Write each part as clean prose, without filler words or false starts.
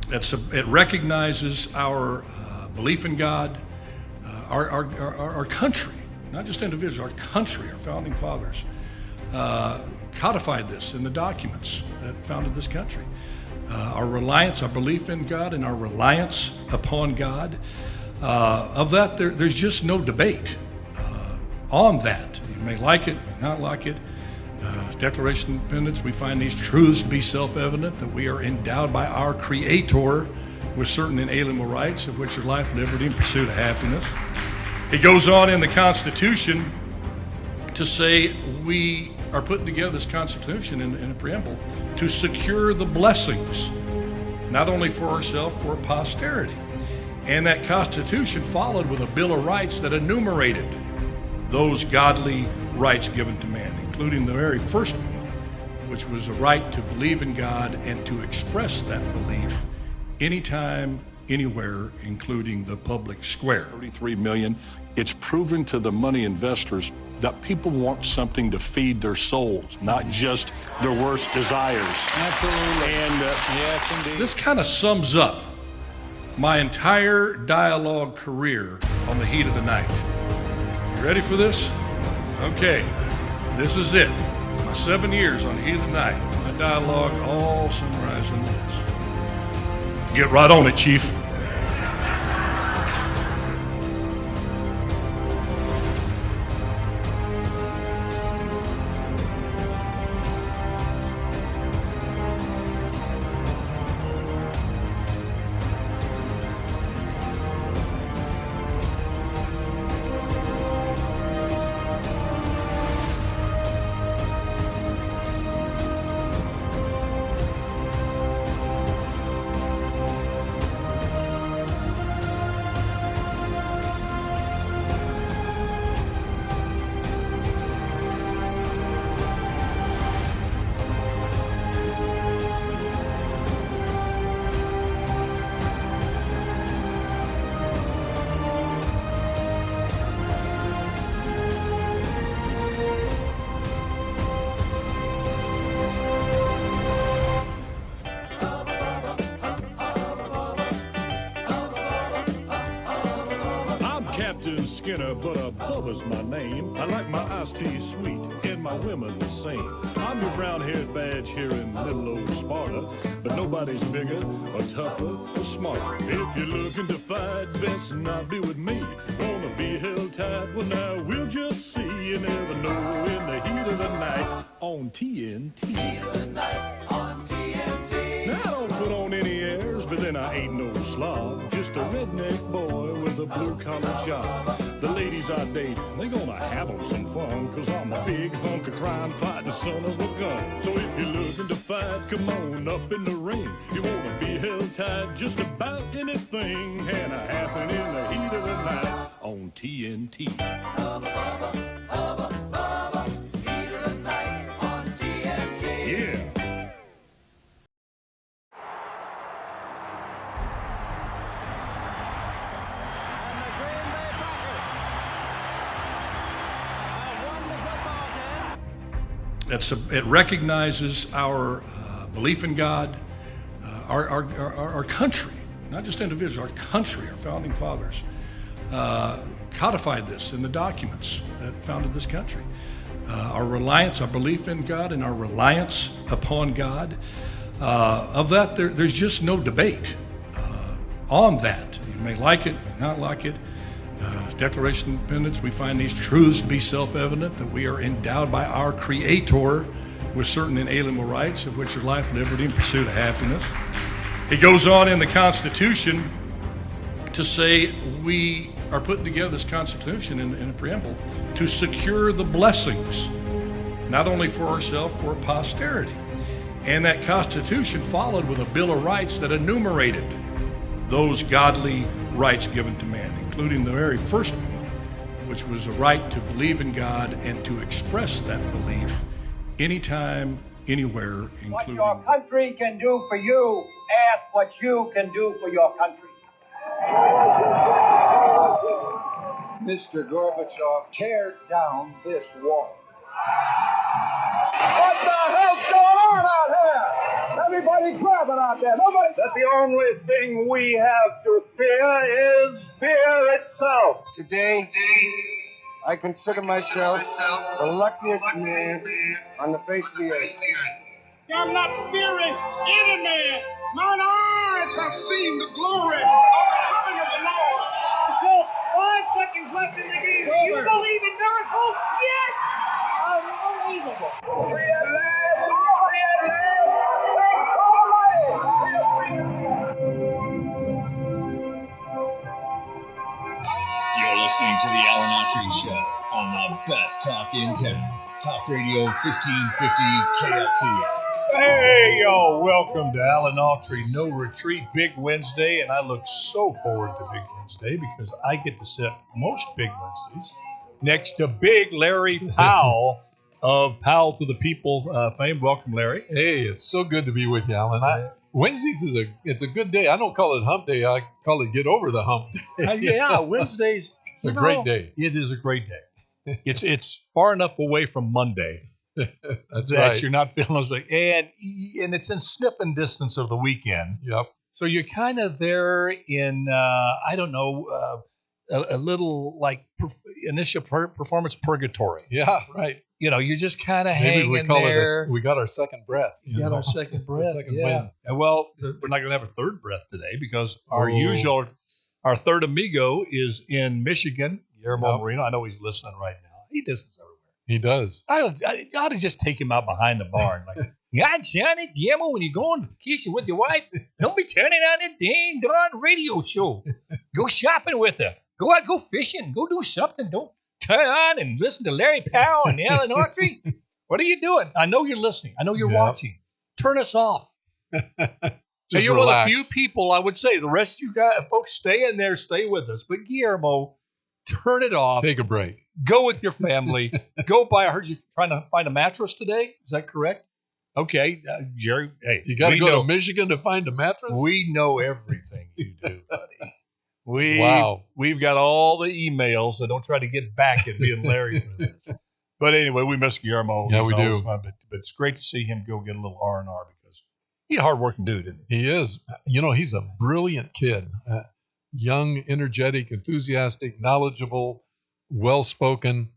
It recognizes our belief in God, our country, not just individuals, our country, our founding fathers codified this in the documents that founded this country. Our reliance, our belief in God, and our reliance upon God. Of that, there's just no debate on that. You may like it, may not like it. Declaration of Independence, we find these truths to be self-evident, that we are endowed by our Creator with certain inalienable rights, of which are life, liberty, and pursuit of happiness. It goes on in the Constitution to say we are putting together this Constitution in a preamble to secure the blessings, not only for ourselves, for posterity. And that Constitution followed with a Bill of Rights that enumerated those godly rights given to man, including the very first one, which was a right to believe in God and to express that belief anytime, anywhere, including the public square. 33 million. It's proven to the money investors that people want something to feed their souls, not just their worst desires. Absolutely. And yes, indeed. This kind of sums up my entire dialogue career on the heat of the night. You ready for this? Okay, this is it. My 7 years on the heat of the night. My dialogue all summarized into this. Get right on it, Chief. Captain Skinner, but Bubba's my name. I like my iced tea sweet and my women the same. I'm your brown-haired badge here in little old Sparta, but nobody's bigger or tougher or smarter. If you're looking to fight, best not be with me. Wanna be held tight? Well, now we'll just see. You never know in the heat of the night on TNT. Heat of the night on TNT. Now I don't put on any airs, but then I ain't no slob. Just a redneck boy with a blue-collar job. The ladies I date, they gonna have 'em some fun, 'cause I'm a big hunk of crime fighting son of a gun. So if you're looking to fight, come on up in the ring. You wanna be held tight, just about anything can happen in the heat of the night on TNT. Hubba, hubba, hubba, hubba, heat of the night on TNT. Yeah. It recognizes our belief in God, our country, not just individuals, our country, our founding fathers codified this in the documents that founded this country. Our reliance, our belief in God, and our reliance upon God. Of that, there's just no debate on that. You may like it, may not like it. Declaration of Independence, we find these truths to be self-evident, that we are endowed by our Creator with certain inalienable rights, of which are life, liberty, and pursuit of happiness. It goes on in the Constitution to say we are putting together this Constitution in a preamble to secure the blessings, not only for ourselves, for posterity. And that Constitution followed with a Bill of Rights that enumerated those godly rights given to man, including the very first one, which was a right to believe in God and to express that belief anytime, anywhere, including... What your country can do for you, ask what you can do for your country. Mr. Gorbachev, tear down this wall. What the hell's going on out here? Let me everybody traveling out there. Nobody. That the only thing we have to fear is fear itself. Today, I consider myself the luckiest man on the face of the earth. I'm not fearing any man. Mine eyes have seen the glory of the coming of the Lord. So 5 seconds left in the game. Do you believe in miracles? Yes! Unbelievable. You're listening to the Alan Autry Show on the best talk in town. Talk Radio 1550 KFTX. Hey, y'all, welcome to Alan Autry No Retreat Big Wednesday, and I look so forward to Big Wednesday because I get to sit most Big Wednesdays next to Big Larry Powell of Powell to the People fame. Welcome, Larry. Hey, it's so good to be with you, Alan. Wednesdays it's a good day. I don't call it hump day. I call it get over the hump day. Yeah, Wednesdays. It's a great day. It is a great day. It's far enough away from Monday That's that right. you're not feeling those like, and it's in sniffing distance of the weekend. Yep. So you're kind of there in I don't know a little like initial performance purgatory. Yeah, right. You know, you're just kind of Maybe hanging we call there. it we got our second breath. We got our second breath. Second yeah. wind. And well, we're not going to have a third breath today because our third amigo is in Michigan, Guillermo Marino. I know he's listening right now. He listens everywhere. He does. I ought to just take him out behind the barn. Like, yeah, Johnny, Guillermo, when you go on vacation with your wife, don't be turning on the dang darn radio show. Go shopping with her. Go out, go fishing. Go do something. Don't turn on and listen to Larry Powell and Alan Autry. What are you doing? I know you're listening. I know you're watching. Turn us off. Just you're relax. one of the few people, I would say. The rest of you guys, folks, stay in there, stay with us. But Guillermo, turn it off. Take a break. Go with your family. Go buy. I heard you trying to find a mattress today. Is that correct? Okay, Jerry. Hey, You got to go to Michigan to find a mattress? We know everything you do, buddy. We've got all the emails, so don't try to get back at me and Larry for this. But anyway, we miss Guillermo. Yeah, He's we always do. fun, but it's great to see him go get a little R&R because he's a hardworking dude, isn't he? He is. You know, he's a brilliant kid. Young, energetic, enthusiastic, knowledgeable, well-spoken.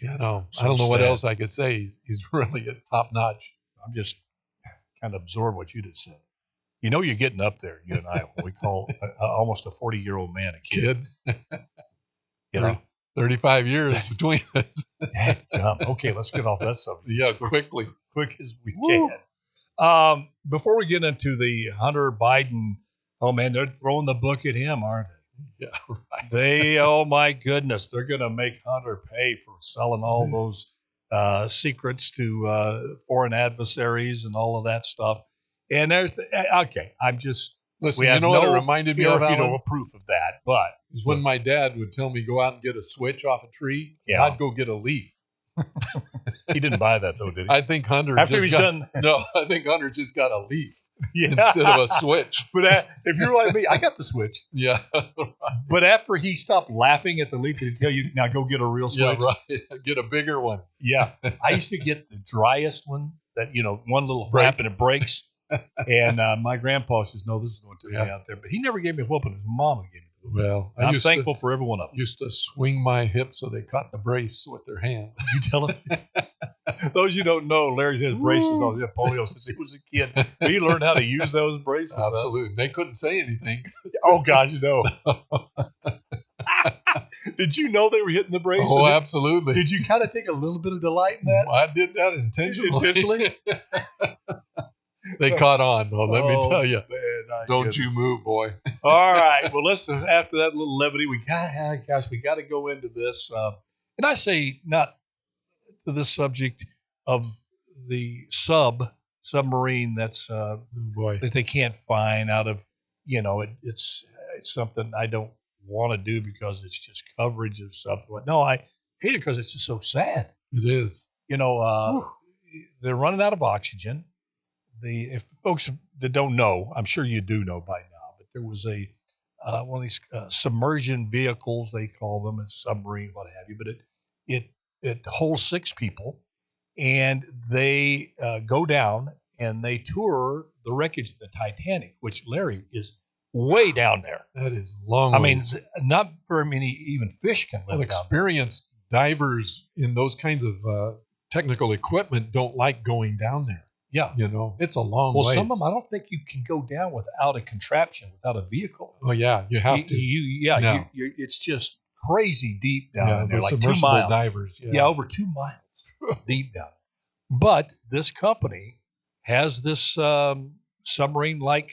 You know, So I don't know what sad. else I could say. He's really at top notch. I'm just kind of absorbed what you just said. You know, you're getting up there, you and I, what we call almost a 40-year-old man, a kid. You know? 35 years between us. Okay, let's get off that subject. Yeah, quickly. Quick as we can. Before we get into the Hunter Biden, oh man, they're throwing the book at him, aren't they? Yeah, right. Oh my goodness, they're going to make Hunter pay for selling all those secrets to foreign adversaries and all of that stuff. And there's okay, I'm just Listen, we you have know what it reminded me of, Alan? no proof of that, but Is when my dad would tell me go out and get a switch off a tree. Yeah. I'd go get a leaf. he didn't buy that though, did he? I think Hunter After just he's got, done, No, I think Hunter just got a leaf yeah. instead of a switch. But if you're like me, I got the switch. Yeah, But after he stopped laughing at the leaf, did he tell you now go get a real switch? yeah, right. Get a bigger one. Yeah. I used to get the driest one that, one little Break. wrap and it breaks. And my grandpa says, no, this is going to me Yeah. out there. But he never gave me a whooping. His mama gave me a whooping. Well, And I'm thankful for every one of them. Used to swing my hip so they caught the brace with their hand. You tell him. Those you don't know, Larry's had his braces on. He had polio since he was a kid. But he learned how to use those braces. huh? Absolutely. They couldn't say anything. Oh, gosh, no. Did you know they were hitting the brace? Oh, absolutely. Did you kind of take a little bit of delight in that? I did that intentionally. Intentionally? They caught on, though. Let me tell you. Man, Don't you move, boy. All right. Well, listen. After that little levity, we got to go into this. And I say not to this subject of the submarine that's Boy. that they can't find out of. It's something I don't want to do because it's just coverage of something. No, I hate it because it's just so sad. It is. They're running out of oxygen. If folks that don't know, I'm sure you do know by now, but there was one of these submersion vehicles, they call them, a submarine, what have you, but it holds 6 people, and they go down and they tour the wreckage of the Titanic, which, Larry, is way down there. That is long. I mean, not very many even fish can live down there. Experienced divers in those kinds of technical equipment don't like going down there. Yeah. It's a long way. Well, ways. some of them, I don't think you can go down without a contraption, without a vehicle. Oh, yeah, you have to. It's just crazy deep down in there, like 2 miles. Divers. Yeah, over 2 miles deep down. But this company has this submarine-like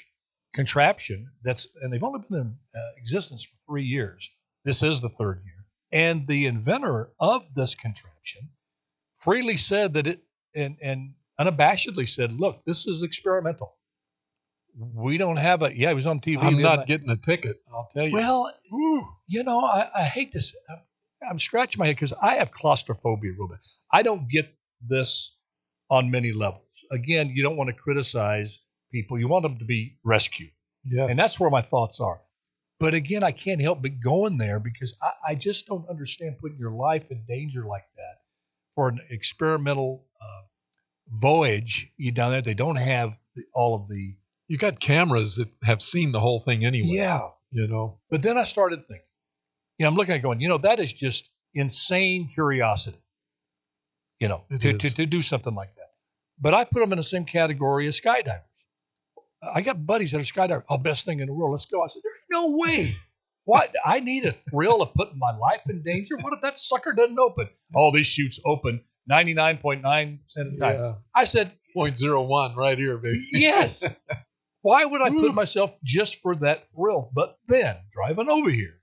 contraption and they've only been in existence for 3 years. This is the 3rd year. And the inventor of this contraption freely said that and unabashedly said, look, this is experimental. We don't have he was on TV. I'm not getting a ticket, I'll tell you. Well, I hate this. I'm scratching my head because I have claustrophobia a little bit. I don't get this on many levels. Again, you don't want to criticize people. You want them to be rescued. Yes. And that's where my thoughts are. But again, I can't help but going there because I just don't understand putting your life in danger like that for an experimental voyage. You down there, they don't have all of the... You got cameras that have seen the whole thing anyway. Yeah. But then I started thinking, I'm looking at it going, that is just insane curiosity, to do something like that. But I put them in the same category as skydivers. I got buddies that are skydivers. Oh, best thing in the world. Let's go. I said, there's no way. What? I need a thrill of putting my life in danger? What if that sucker doesn't open? Oh, these chutes open 99.9% of the time. Yeah. I said, 0.01 right here, baby. Yes. Why would I put myself just for that thrill? But then, driving over here,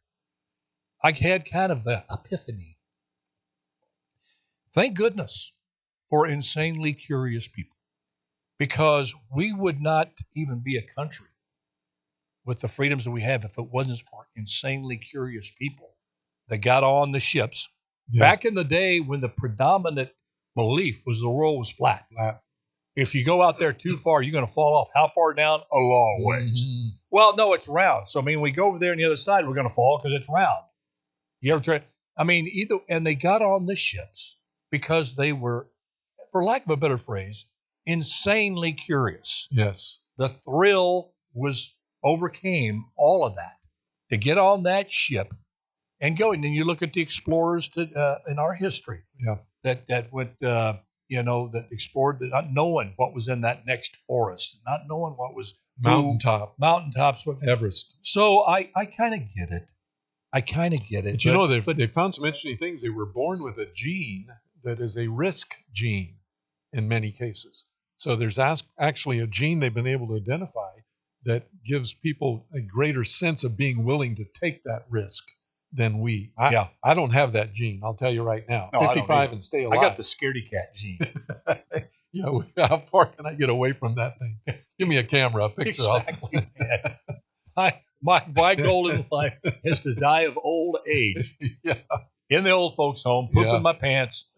I had kind of an epiphany. Thank goodness for insanely curious people, because we would not even be a country with the freedoms that we have if it wasn't for insanely curious people that got on the ships. Yeah. Back in the day when the predominant belief was the world was flat. If you go out there too far, you're going to fall off. How far down? A long ways. Mm-hmm. Well, no, it's round. So, we go over there on the other side, we're going to fall because it's round. You ever try? And they got on the ships because they were, for lack of a better phrase, insanely curious. Yes. The thrill overcame all of that to get on that ship and go. And then you look at the explorers in our history. Yeah. That went, that explored, not knowing what was in that next forest, not knowing what was mountaintops, Everest. So I kind of get it. But they found some interesting things. They were born with a gene that is a risk gene in many cases. So there's actually a gene they've been able to identify that gives people a greater sense of being willing to take that risk than we. I don't have that gene, I'll tell you right now. No, 55 and stay alive. I got the scaredy cat gene. How far can I get away from that thing? Give me a camera, a picture. Exactly. My goal in life is to die of old age. Yeah. In the old folks' home, pooping my pants,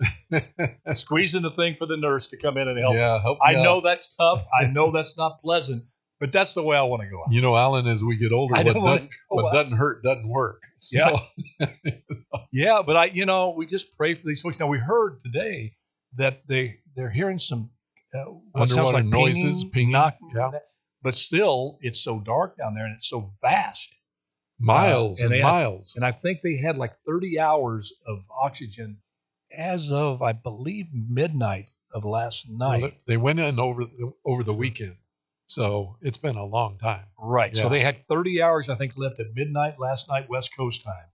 squeezing the thing for the nurse to come in and help. Yeah, I know that's tough. I know that's not pleasant, but that's the way I want to go out. Alan, as we get older, what doesn't hurt doesn't work. So. Yeah. Yeah, but we just pray for these folks. Now, we heard today that they're hearing some what sounds like noises, pinging. Yeah. But still, it's so dark down there and it's so vast. Miles and miles. And I think they had like 30 hours of oxygen as of, I believe, midnight of last night. Well, they went in over the weekend. So it's been a long time. Right. Yeah. So they had 30 hours, I think, left at midnight last night, West Coast time.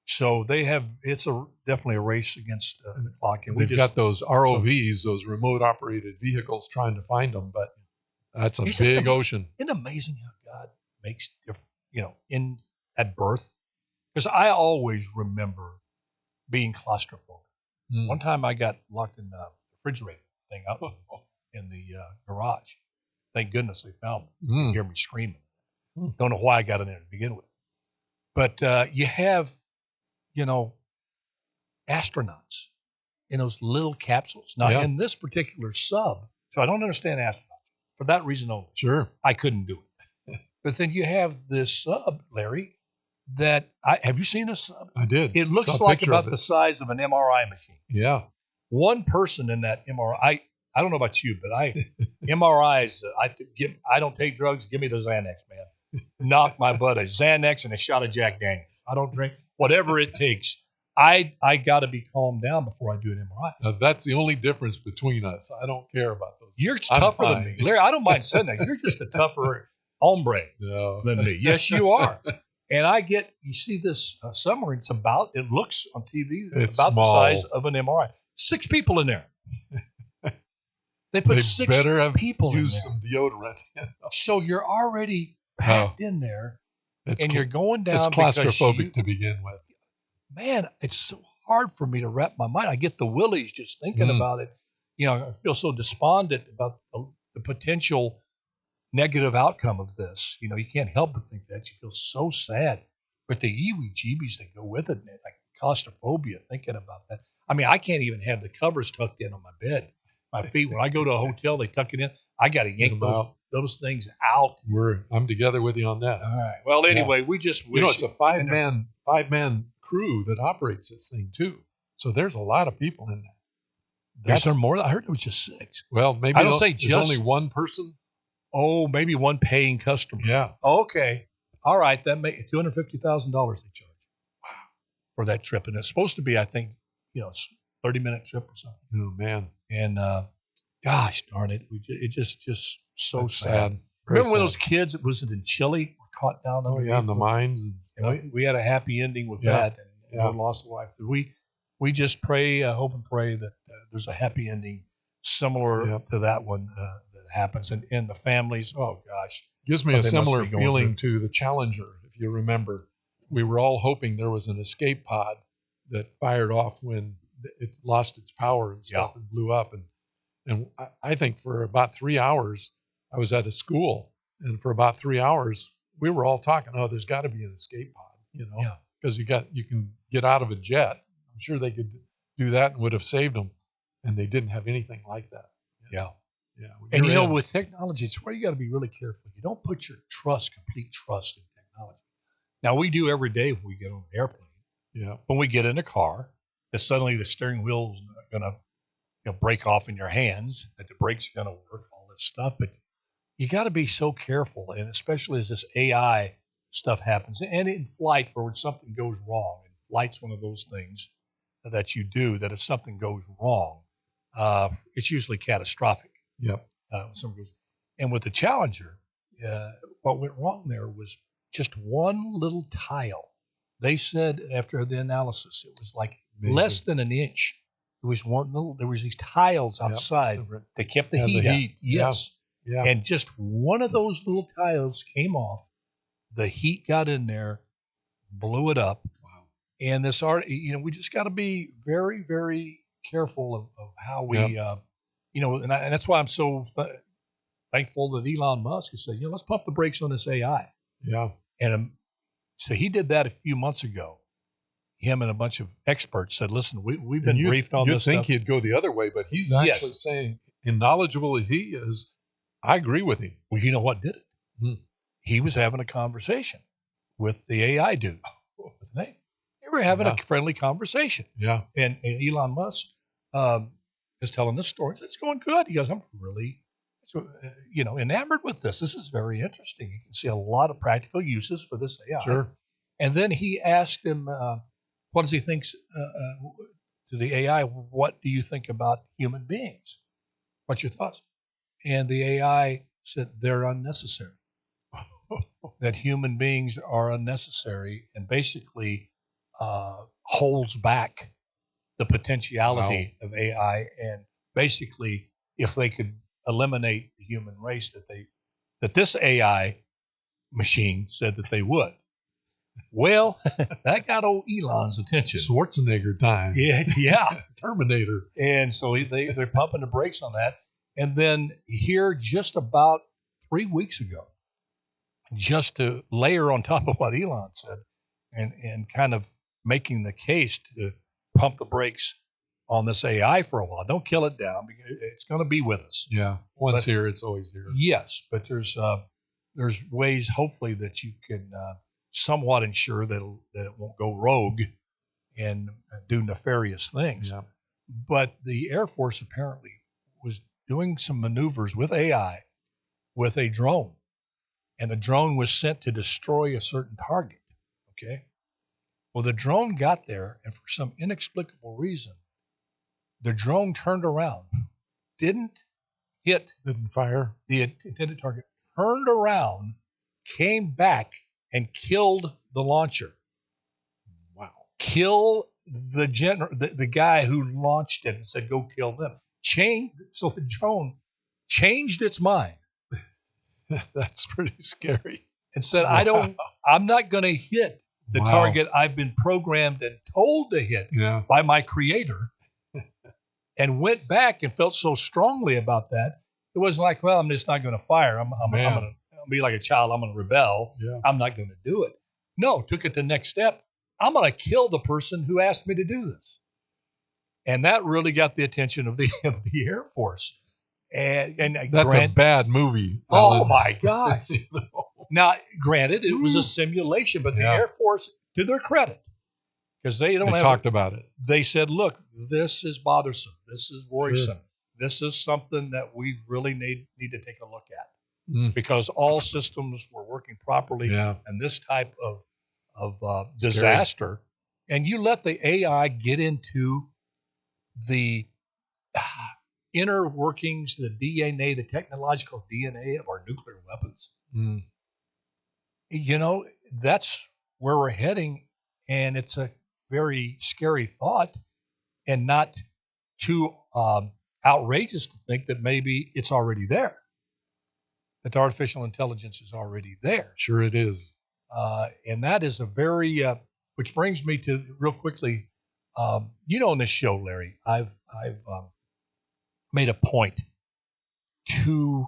So it's definitely a race against the clock. And we've got those ROVs, those remote operated vehicles trying to find them, but that's a big ocean. Isn't it amazing how God makes, at birth? Because I always remember being claustrophobic. One time I got locked in the refrigerator thing up in the garage. Thank goodness they found me. You can hear me screaming. Don't know why I got in there to begin with. But you have, astronauts in those little capsules. Now, in this particular sub, so I don't understand astronauts. For that reason only. Sure. I couldn't do it. But then you have this sub, Larry, have you seen this sub? I did. It looks like about the size of an MRI machine. Yeah. One person in that MRI, I don't know about you, but MRIs, I don't take drugs. Give me the Xanax, man. Knock my butt. A Xanax and a shot of Jack Daniels. I don't drink, whatever it takes. I got to be calmed down before I do an MRI. Now, that's the only difference between us. I don't care about those. You're tougher than me. Larry, I don't mind saying that. You're just a tougher hombre than me. Yes, you are. And you see this submarine, it looks on TV it's about small. the size of an MRI. 6 people in there. They put 6 better have people in there. Use some deodorant. So you're already packed in there, and you're going down. It's claustrophobic to begin with. Man, it's so hard for me to wrap my mind. I get the willies just thinking about it. I feel so despondent about the potential negative outcome of this. You can't help but think that. You feel so sad. But the jeebies that go with it, man, like claustrophobia, thinking about that. I mean, I can't even have the covers tucked in on my bed. My feet, when I go to a hotel, they tuck it in. I got to yank those things out. I'm together with you on that. All right. Well, anyway, we just wish. It's a five man crew that operates this thing too. So there's a lot of people in there. Is there more? I heard it was just 6. Well, maybe I don't say just only one person. Oh, maybe one paying customer. Yeah. Okay. All right. That may $250,000 they charge. Wow. For that trip, and it's supposed to be, I think, 30-minute trip or something. Oh man. And gosh darn it, it just so That's sad. Remember when those kids, was it in Chile, were caught down? In the mines. And we had a happy ending with that, and one lost a life. We just pray, hope and pray that there's a happy ending similar to that one that happens, and the families. Oh gosh, gives me a similar feeling to the Challenger. If you remember, we were all hoping there was an escape pod that fired off when it lost its power and stuff and blew up. And I think for about 3 hours, I was at a school, and for about 3 hours, we were all talking, oh, there's got to be an escape pod, because you can get out of a jet. I'm sure they could do that and would have saved them, and they didn't have anything like that. Yeah. And with technology, it's where you got to be really careful. You don't put your complete trust in technology. Now, we do every day when we get on an airplane. Yeah. When we get in a car, that suddenly the steering wheel's going to break off in your hands, that the brakes are going to work, all this stuff. But you got to be so careful, and especially as this AI stuff happens, and in flight, where when something goes wrong, and flight's one of those things that you do, that if something goes wrong, it's usually catastrophic. Yep. And with the Challenger, what went wrong there was just one little tile. They said after the analysis, it was like less than an inch. There was these tiles outside that kept the heat out. Yes. Yeah. And just one of those little tiles came off. The heat got in there, blew it up. Wow. And this we just got to be very, very careful of how we, and that's why I'm so thankful that Elon Musk has said, let's pump the brakes on this AI. Yeah. And so he did that a few months ago. Him and a bunch of experts said, listen, we've been briefed on this stuff. You'd think he'd go the other way, but he's actually saying, and knowledgeable as he is, I agree with him. Well, you know what did it? He was having a conversation with the AI dude. What's his name? They were having a friendly conversation. Yeah. And Elon Musk is telling this story. It's going good. He goes, I'm really, enamored with this. This is very interesting. You can see a lot of practical uses for this AI. Sure. And then he asked him, what does he think to the AI? What do you think about human beings? What's your thoughts? And the AI said they're unnecessary. That human beings are unnecessary, and basically holds back the potentiality of AI. And basically, if they could eliminate the human race, that this AI machine said that they would. Well, that got old Elon's attention. Schwarzenegger time. Yeah. Terminator. And so they're pumping the brakes on that. And then here, just about 3 weeks ago, just to layer on top of what Elon said and kind of making the case to pump the brakes on this AI for a while. Don't kill it down, because it's going to be with us. Yeah. Once here, it's always here. Yes, but there's ways, hopefully, that you can somewhat ensure that it won't go rogue and do nefarious things. Yeah. But the Air Force apparently was doing some maneuvers with AI with a drone, and the drone was sent to destroy a certain target. Okay. Well, the drone got there, and for some inexplicable reason, the drone turned around, didn't fire the intended target, turned around, came back, and killed the launcher. Wow. Kill the guy who launched it and said, go kill them. So the drone changed its mind. That's pretty scary. And said, I'm not going to hit the target I've been programmed and told to hit by my creator, and went back and felt so strongly about that. It wasn't like, well, I'm just not going to fire. I'm going to be like a child. I'm going to rebel. Yeah. I'm not going to do it. No, took it to the next step. I'm going to kill the person who asked me to do this. And that really got the attention of the Air Force. And that's a bad movie. Oh, my gosh. Now, granted, it was a simulation, but the Air Force, to their credit, because they talked about it. They said, look, this is bothersome. This is worrisome. Sure. This is something that we really need to take a look at, because all systems were working properly. And this type of disaster, and you let the AI get into the inner workings, the DNA, the technological DNA of our nuclear weapons. That's where we're heading, and it's a very scary thought, and not too outrageous to think that maybe it's already there, that the artificial intelligence is already there. Sure it is. And that is a very, which brings me to real quickly, on this show, Larry, I've made a point to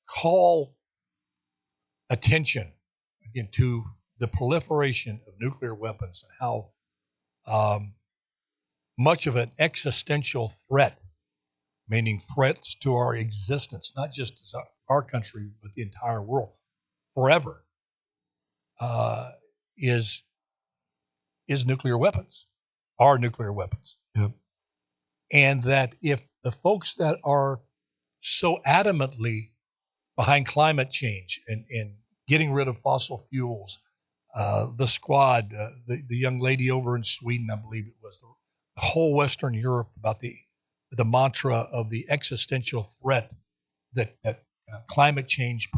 call attention again to the proliferation of nuclear weapons and how much of an existential threat, meaning threats to our existence, not just as our country, but the entire world, forever, is nuclear weapons, our nuclear weapons. Yep. And that if the folks that are so adamantly behind climate change and getting rid of fossil fuels, the squad, the young lady over in Sweden, I believe it was, the whole Western Europe, about the mantra of the existential threat that climate change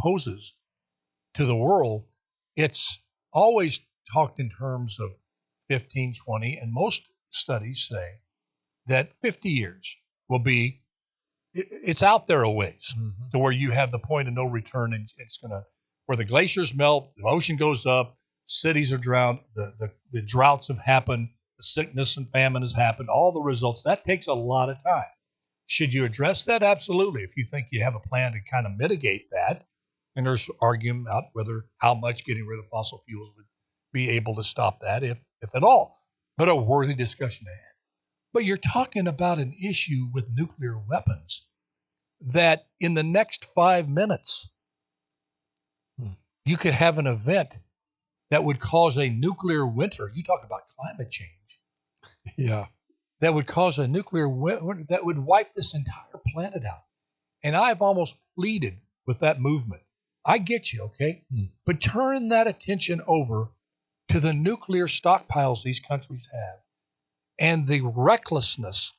poses to the world, it's always talked in terms of 15, 20, and most studies say that 50 years will be, it's out there a ways to where you have the point of no return, and it's going to, where the glaciers melt, the ocean goes up, cities are drowned, the droughts have happened, the sickness and famine has happened, all the results. That takes a lot of time. Should you address that? Absolutely. If you think you have a plan to kind of mitigate that, and there's argument about how much getting rid of fossil fuels would be able to stop that, if at all, but a worthy discussion to have. But you're talking about an issue with nuclear weapons that in the next 5 minutes, you could have an event that would cause a nuclear winter. You talk about climate change. Yeah. That would cause a nuclear winter that would wipe this entire planet out. And I've almost pleaded with that movement. I get you, okay? But turn that attention over to the nuclear stockpiles these countries have and the recklessness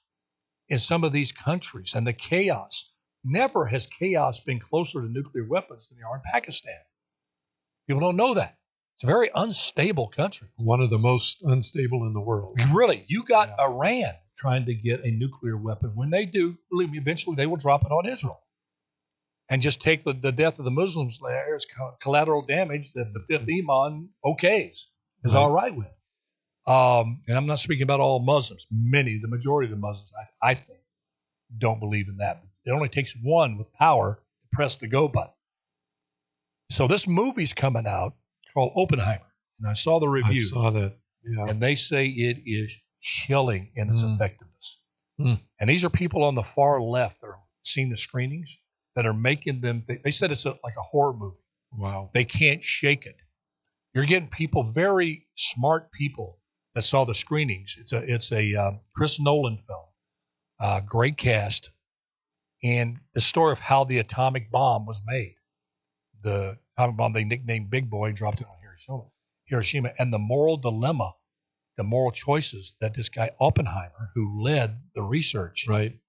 in some of these countries and the chaos. Never has chaos been closer to nuclear weapons than they are in Pakistan. People don't know that. It's a very unstable country. One of the most unstable in the world. Really, you got Iran trying to get a nuclear weapon. When they do, believe me, eventually they will drop it on Israel and just take the death of the Muslims there as collateral damage that the fifth Imam is all right with. And I'm not speaking about all Muslims. The majority of the Muslims, I think, don't believe in that. It only takes one with power to press the go button. So this movie's coming out called Oppenheimer, and I saw the reviews. I saw that, yeah. And they say it is chilling in its effectiveness. And these are people on the far left that are seeing the screenings that are making them, they said it's like a horror movie. Wow. They can't shake it. You're getting people, very smart people, that saw the screenings. It's a Chris Nolan film. Great cast. and the story of how the atomic bomb was made. The atomic bomb they nicknamed Big Boy, dropped it on Hiroshima, and the moral dilemma, the moral choices that this guy Oppenheimer, who led the research. Right.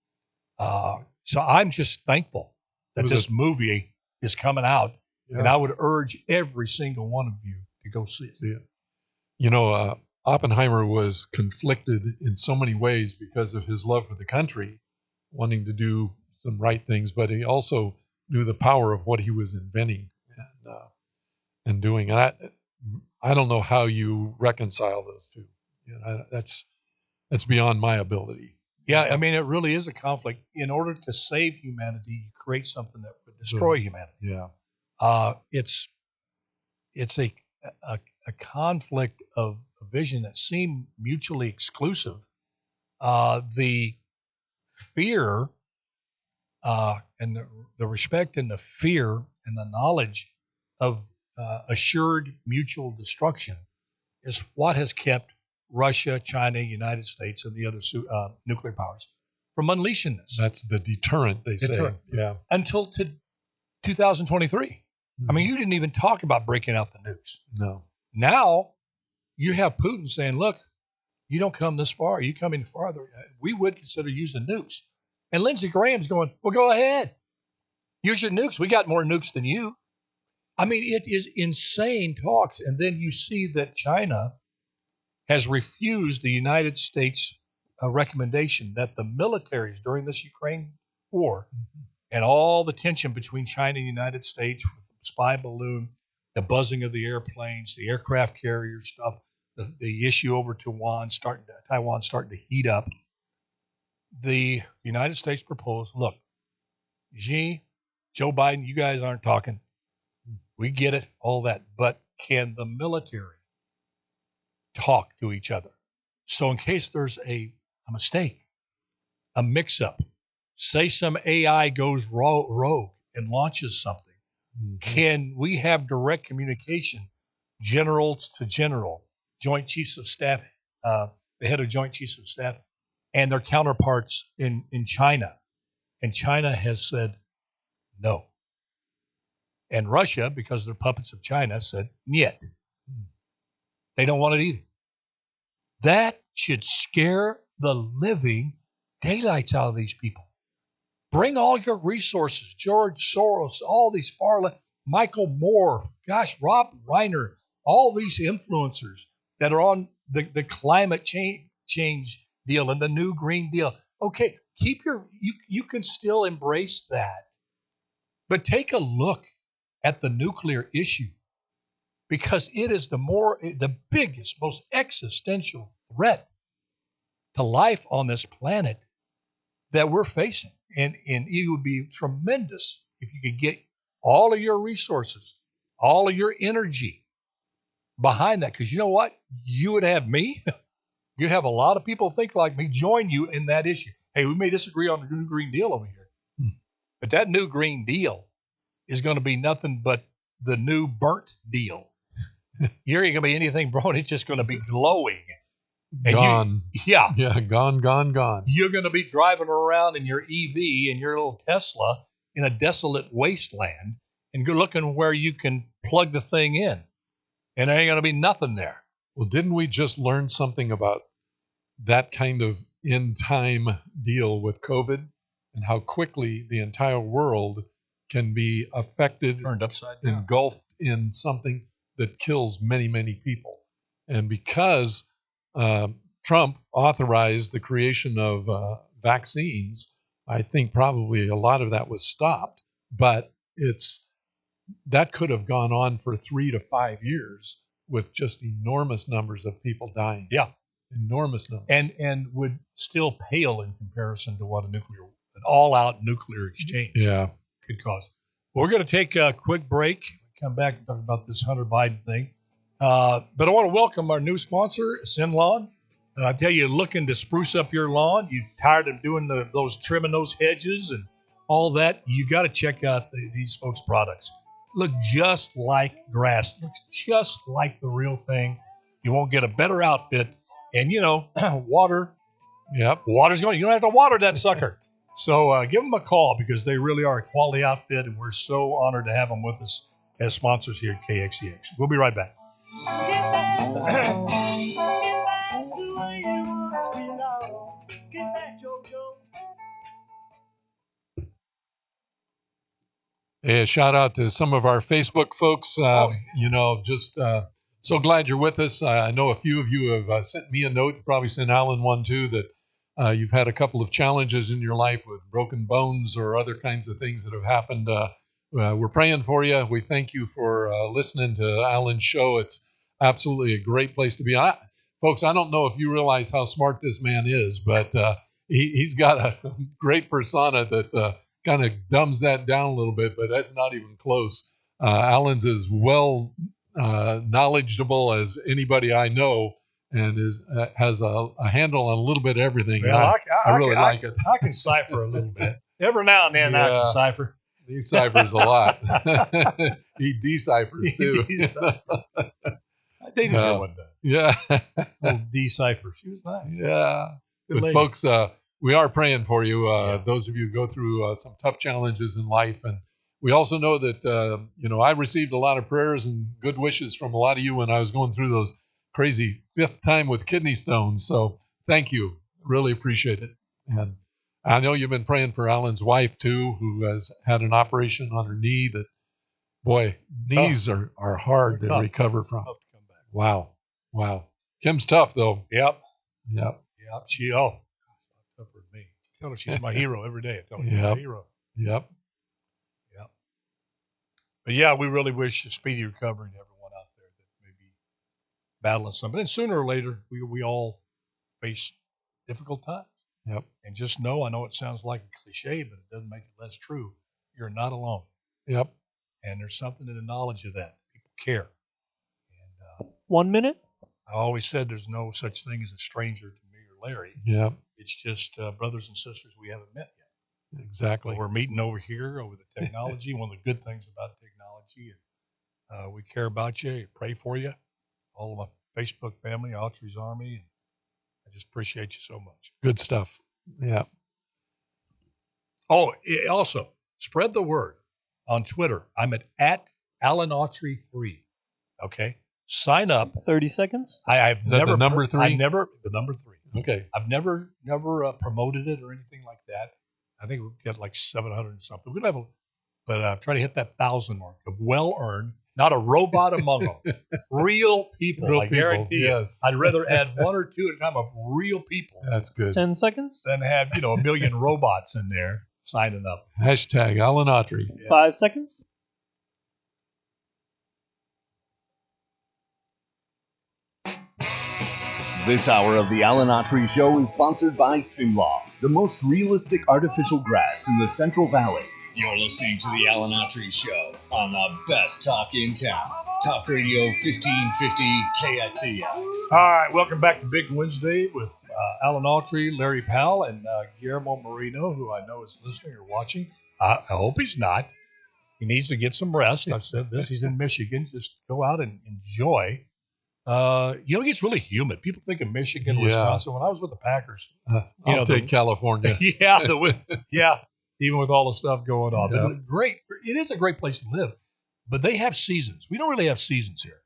So I'm just thankful that this movie is coming out, and I would urge every single one of you to go see it. You know, Oppenheimer was conflicted in so many ways because of his love for the country, wanting to do some right things, but he also knew the power of what he was inventing and doing. And I don't know how you reconcile those two. You know, that's beyond my ability. Yeah, I mean, it really is a conflict. In order to save humanity, you create something that would destroy humanity. Yeah. It's a conflict of a vision that seem mutually exclusive. The fear and the respect and the fear and the knowledge of assured mutual destruction is what has kept Russia, China, United States, and the other nuclear powers from unleashing this. That's the deterrent, they say. Yeah. Until 2023. Mm-hmm. I mean, you didn't even talk about breaking out the nukes. No. Now you have Putin saying, look, you don't come this far. You come any farther, we would consider using nukes. And Lindsey Graham's going, well, go ahead. Use your nukes. We got more nukes than you. I mean, it is insane talks. And then you see that China has refused the United States recommendation that the militaries during this Ukraine war and all the tension between China and the United States, the spy balloon, the buzzing of the airplanes, the aircraft carrier stuff, the issue over Taiwan starting to heat up. The United States proposed, look, Joe Biden, you guys aren't talking. We get it, all that. But can the military talk to each other? So in case there's a mistake, a mix-up, say some AI goes rogue and launches something, can we have direct communication, general to general, Joint Chiefs of Staff, the head of Joint Chiefs of Staff, and their counterparts in China? And China has said no. And Russia, because they're puppets of China, said niet. They don't want it either. That should scare the living daylights out of these people. Bring all your resources, George Soros, all these Michael Moore, Rob Reiner, all these influencers that are on the climate change deal and the new Green Deal. Okay, you can still embrace that, but take a look at the nuclear issue, because it is the biggest, most existential threat to life on this planet that we're facing. And it would be tremendous if you could get all of your resources, all of your energy behind that. Because you know what? You would have me. You'd have a lot of people think like me join you in that issue. Hey, we may disagree on the new Green Deal over here. But that new Green Deal is going to be nothing but the new burnt deal. Here ain't going to be anything burnt. It's just going to be glowing. And gone. Gone. You're going to be driving around in your EV and your little Tesla in a desolate wasteland and go looking where you can plug the thing in. And there ain't going to be nothing there. Well, didn't we just learn something about that kind of in-time deal with COVID and how quickly the entire world can be affected, turned upside down, engulfed in something that kills many, many people? And because Trump authorized the creation of vaccines, I think probably a lot of that was stopped. But that could have gone on for 3 to 5 years with just enormous numbers of people dying. Yeah, enormous numbers, and would still pale in comparison to what an all-out nuclear exchange could cause. We're going to take a quick break. Come back and talk about this Hunter Biden thing. But I want to welcome our new sponsor, Sinlawn. I tell you, looking to spruce up your lawn, you tired of doing trimming those hedges and all that, you got to check out these folks' products. Look just like grass, looks just like the real thing. You won't get a better outfit. And, water. Yep. Water's going. You don't have to water that sucker. So give them a call because they really are a quality outfit, and we're so honored to have them with us as sponsors here at KXEX. We'll be right back. Hey, a shout out to some of our Facebook folks. Just so glad you're with us. I know a few of you have sent me a note, probably sent Alan one too, that you've had a couple of challenges in your life with broken bones or other kinds of things that have happened. We're praying for you. We thank you for listening to Alan's show. It's absolutely a great place to be. Folks, I don't know if you realize how smart this man is, but he's got a great persona that kind of dumbs that down a little bit, but that's not even close. Alan's as well knowledgeable as anybody I know, and has a handle on a little bit of everything. Well, I really like it. I can cipher a little bit. Every now and then I can cipher. He ciphers a lot. He deciphers too. I dated her one time. Yeah. Little decipher. She was nice. Yeah. Good lady. Folks, we are praying for you. Those of you who go through some tough challenges in life. And we also know that, I received a lot of prayers and good wishes from a lot of you when I was going through those crazy 5th time with kidney stones. So thank you. Really appreciate it. And I know you've been praying for Alan's wife too, who has had an operation on her knee that, boy, knees are hard to recover from. Tough to come back. Wow. Kim's tough though. Yep. She, tougher than me. I tell her she's my hero every day. I tell her she's my hero. Yep. But yeah, we really wish a speedy recovery to everyone out there that may be battling something. And sooner or later, we all face difficult times. Yep. And just know, I know it sounds like a cliche, but it doesn't make it less true. You're not alone. Yep. And there's something in the knowledge of that. People care. And 1 minute? I always said there's no such thing as a stranger to me or Larry. Yep. It's just brothers and sisters we haven't met yet. Exactly. But we're meeting over here over the technology. One of the good things about technology. And we care about you, pray for you. All of my Facebook family, Autry's Army. And I just appreciate you so much. Good stuff. Yeah. Oh, also, spread the word on Twitter. I'm at Alan Autry 3. Okay? Sign up. 30 seconds? I've Is never that the number 3? the number 3. Okay. I've never promoted it or anything like that. I think we've got like 700 and something. We level, but try to hit that 1,000 mark of well-earned, not a robot among them. Real people, I guarantee you. Yes. I'd rather add 1 or 2 at a time of real people. That's good. 10 seconds? Than have, a million robots in there signing up. Hashtag Alan Autry. 5 seconds? This hour of the Alan Autry Show is sponsored by Simlaw, the most realistic artificial grass in the Central Valley. You're listening to the Alan Autry Show on the best talk in town. Talk Radio 1550 KXEX. All right, welcome back to Big Wednesday with Alan Autry, Larry Powell, and Guillermo Marino, who I know is listening or watching. I hope he's not. He needs to get some rest. I've said this. He's in Michigan. Just go out and enjoy. It gets really humid. People think of Michigan, Wisconsin. When I was with the Packers, I'll take California. Even with all the stuff going on. Yeah. But great. It is a great place to live. But they have seasons. We don't really have seasons here.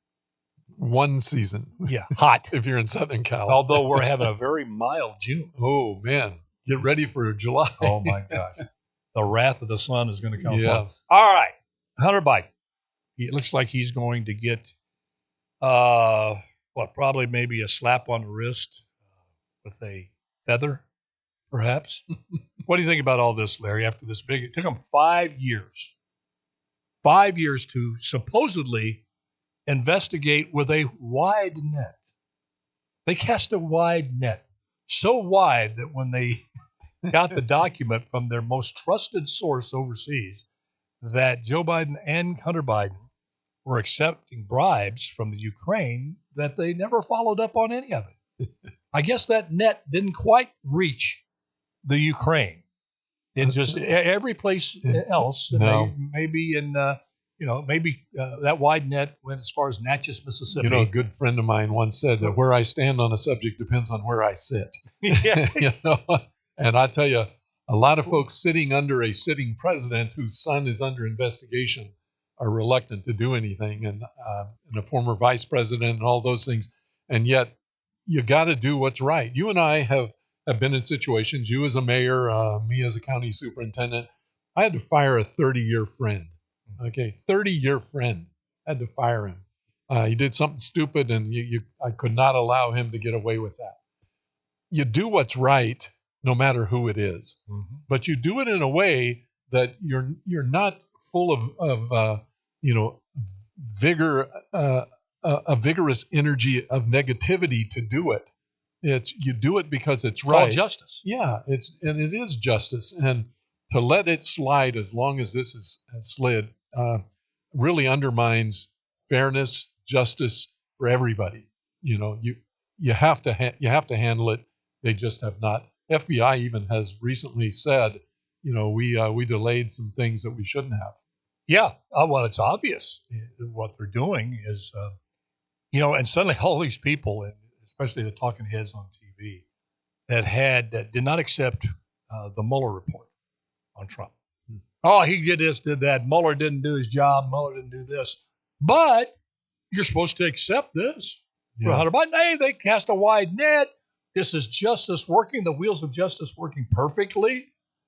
One season. Yeah, hot. If you're in Southern Cal. Although we're having a very mild June. Oh, man. Get ready for July. Oh, my gosh. The wrath of the sun is going to come. Yeah. All right. Hunter Biden. It looks like he's going to get, probably maybe a slap on the wrist with a feather, perhaps. What do you think about all this, Larry, after this big? It took him 5 years. 5 years to supposedly investigate with a wide net. They cast a wide net, so wide that when they got the document from their most trusted source overseas that Joe Biden and Hunter Biden were accepting bribes from the Ukraine, that they never followed up on any of it. I guess that net didn't quite reach the Ukraine. It just every place else, No. maybe in that wide net went as far as Natchez, Mississippi. A good friend of mine once said that where I stand on a subject depends on where I sit. Yeah. And I tell you, A lot of folks sitting under a sitting president whose son is under investigation are reluctant to do anything, and a former vice president and all those things. And yet you got to do what's right. You and I have been in situations, you as a mayor, me as a county superintendent. I had to fire a 30-year friend. Okay, 30-year friend. Had to fire him. He did something stupid, and I could not allow him to get away with that. You do what's right, no matter who it is, but you do it in a way that you're not full of vigor, a vigorous energy of negativity to do it. You do it because it's right. Called justice. Yeah, it is justice, and to let it slide as long as this has slid really undermines fairness, justice for everybody. You have to handle it. They just have not. FBI even has recently said, we delayed some things that we shouldn't have. Yeah, well, it's obvious what they're doing is, and suddenly all these people, and especially the talking heads on TV, that did not accept the Mueller report on Trump. Oh, he did this, did that. Mueller didn't do his job. Mueller didn't do this. But you're supposed to accept this. For Hunter Biden, hey, they cast a wide net. This is justice working, the wheels of justice working perfectly.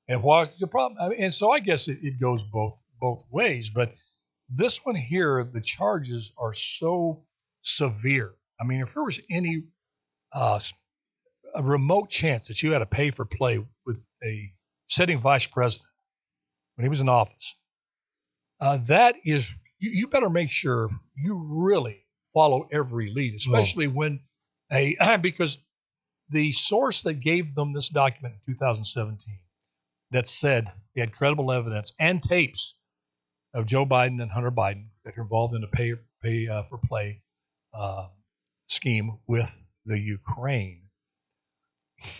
And what's the problem? And so I guess it goes both ways. But this one here, the charges are so severe. I mean, if there was any a remote chance that you had to pay for play with a sitting vice president when he was in office, that is, you better make sure you really follow every lead, especially when because the source that gave them this document in 2017 that said they had credible evidence and tapes of Joe Biden and Hunter Biden that are involved in a pay for play scheme with the Ukraine.